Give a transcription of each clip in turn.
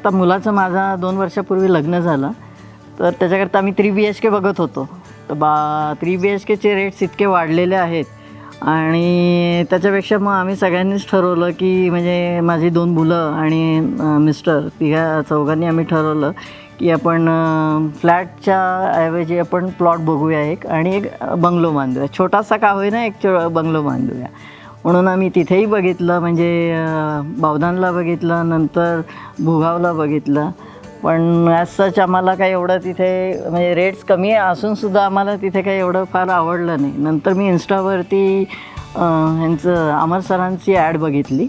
आता मुलाचं माझा 2 वर्षापूर्वी लग्न झालं, तर त्याच्याकरता आम्ही 3 BHK बघत होतो. तर 3 BHKचे रेट्स इतके वाढलेले आहेत आणि त्याच्यापेक्षा मग आम्ही सगळ्यांनीच ठरवलं की म्हणजे माझी 2 मुलं आणि मिस्टर चौघांनी आम्ही ठरवलं की आपण फ्लॅटच्या ऐवजी आपण प्लॉट बघूया एक आणि एक बंगलो बांधूया. छोटासा का होईना एक बंगलो बांधूया म्हणून आम्ही तिथेही बघितलं, म्हणजे बावधानला बघितलं, नंतर भुगावला बघितलं. पण ॲज सच आम्हाला काही एवढं तिथे म्हणजे रेट्स कमी असूनसुद्धा आम्हाला तिथे काही एवढं फार आवडलं नाही. नंतर मी इन्स्टावरती ह्यांचं अमर सरांची ॲड बघितली,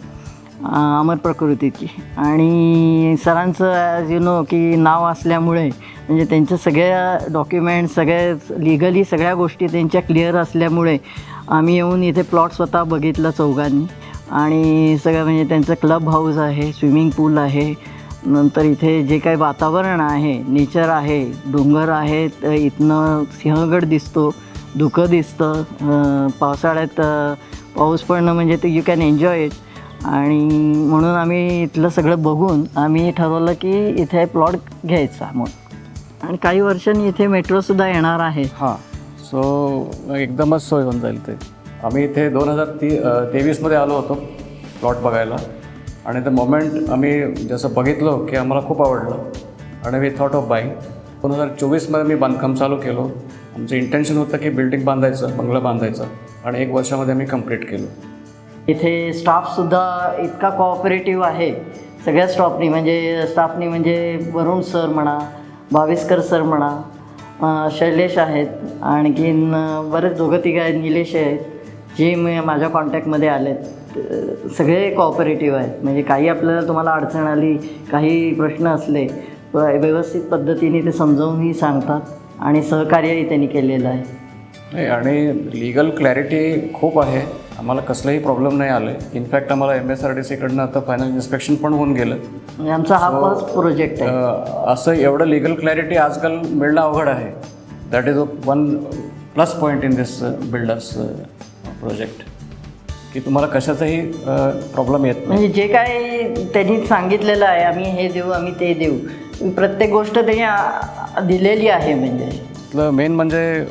अमर प्रकृतीची, आणि सरांचं ॲज यू नो की नाव असल्यामुळे म्हणजे त्यांच्या सगळ्या डॉक्युमेंट्स सगळ्या लिगली सगळ्या गोष्टी त्यांच्या क्लिअर असल्यामुळे आम्ही येऊन इथे प्लॉट स्वतः बघितलं चौघांनी. आणि सगळं म्हणजे त्यांचं क्लब हाऊस आहे, स्विमिंग पूल आहे, नंतर इथे जे काही वातावरण आहे, नेचर आहे, डोंगर आहेत, इथनं सिंहगड दिसतो, धुकं दिसतं, पावसाळ्यात पाऊस पडणं म्हणजे ते यू कॅन एन्जॉय इट. आणि म्हणून आम्ही इथलं सगळं बघून आम्ही ठरवलं की इथे प्लॉट घ्यायचा म्हणून. आणि काही वर्षांनी इथे मेट्रोसुद्धा येणार आहे. हां, सो एकदमच सोय होऊन जाईल ते. आम्ही इथे 2023मध्ये आलो होतो प्लॉट बघायला आणि द मोमेंट आम्ही जसं बघितलं की आम्हाला खूप आवडलं आणि वी थॉट ऑफ बाईंग. 2024मध्ये मी बांधकाम चालू केलो. आमचं इंटेन्शन होतं की बिल्डिंग बांधायचं, बंगला बांधायचं, आणि 1 वर्षामध्ये आम्ही कंप्लीट केलं. इथे स्टाफसुद्धा इतका कोऑपरेटिव्ह आहे सगळ्या स्टाफनी म्हणजे वरुण सर म्हणा, भाविस्कर सर म्हणा, शैलेश आहेत, आणखीन बरेच 2-3 आहेत, निलेश आहेत, जे माझ्या कॉन्टॅक्टमध्ये आलेत. सगळे कोऑपरेटिव्ह आहेत. म्हणजे काही आपल्याला तुम्हाला अडचण आली, काही प्रश्न असले व्यवस्थित पद्धतीने ते समजावूनही सांगतात आणि सहकार्यही त्यांनी केलेलं आहे. नाही, आणि लिगल क्लॅरिटी खूप आहे. आम्हाला कसलाही प्रॉब्लेम नाही आले. इनफॅक्ट आम्हाला MSRDCकडनं आता फायनल इन्स्पेक्शन पण होऊन गेलं. म्हणजे आमचा हा फर्स्ट प्रोजेक्ट आहे. असं एवढं लिगल क्लॅरिटी आजकाल मिळणं अवघड आहे. That is one plus point in this builders project, की तुम्हाला कशाचाही प्रॉब्लेम येत नाही. म्हणजे जे काही त्यांनी सांगितलेलं आहे, आम्ही हे देऊ, आम्ही ते देऊ, प्रत्येक गोष्ट त्यांनी दिलेली आहे. म्हणजे मेन म्हणजे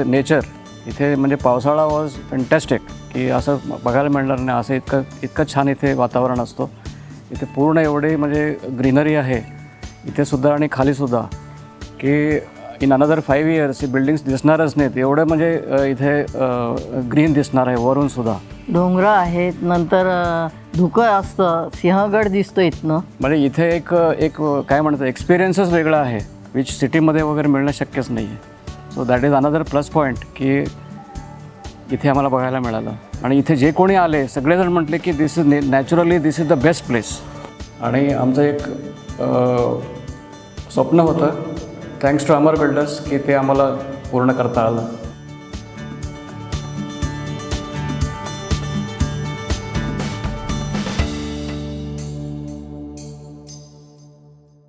नेचर इथे, म्हणजे पावसाळा वॉज फॅन्टॅस्टिक, की असं बघायला मिळणार नाही. असं इतकं छान इथे वातावरण असतो. इथे पूर्ण एवढे म्हणजे ग्रीनरी आहे इथेसुद्धा आणि खालीसुद्धा, की इन अनदर 5 years ही बिल्डिंग्स दिसणारच नाहीत. एवढं म्हणजे इथे ग्रीन दिसणार आहे. वरूनसुद्धा डोंगरं आहेत, नंतर धुकं असतं, सिंहगड दिसतो इथनं. म्हणजे इथे एक काय म्हणतात एक्सपिरियन्सच वेगळा आहे, विच सिटीमध्ये वगैरे मिळणं शक्यच नाही आहे. So that is another plus point की इथे आम्हाला बघायला मिळालं. आणि इथे जे कोणी आले सगळेजण म्हटले की this is naturally this is the best place. आणि आमचं एक स्वप्न होतं, थँक्स टू अमर बिल्डर्स, की ते आम्हाला पूर्ण करता आलं.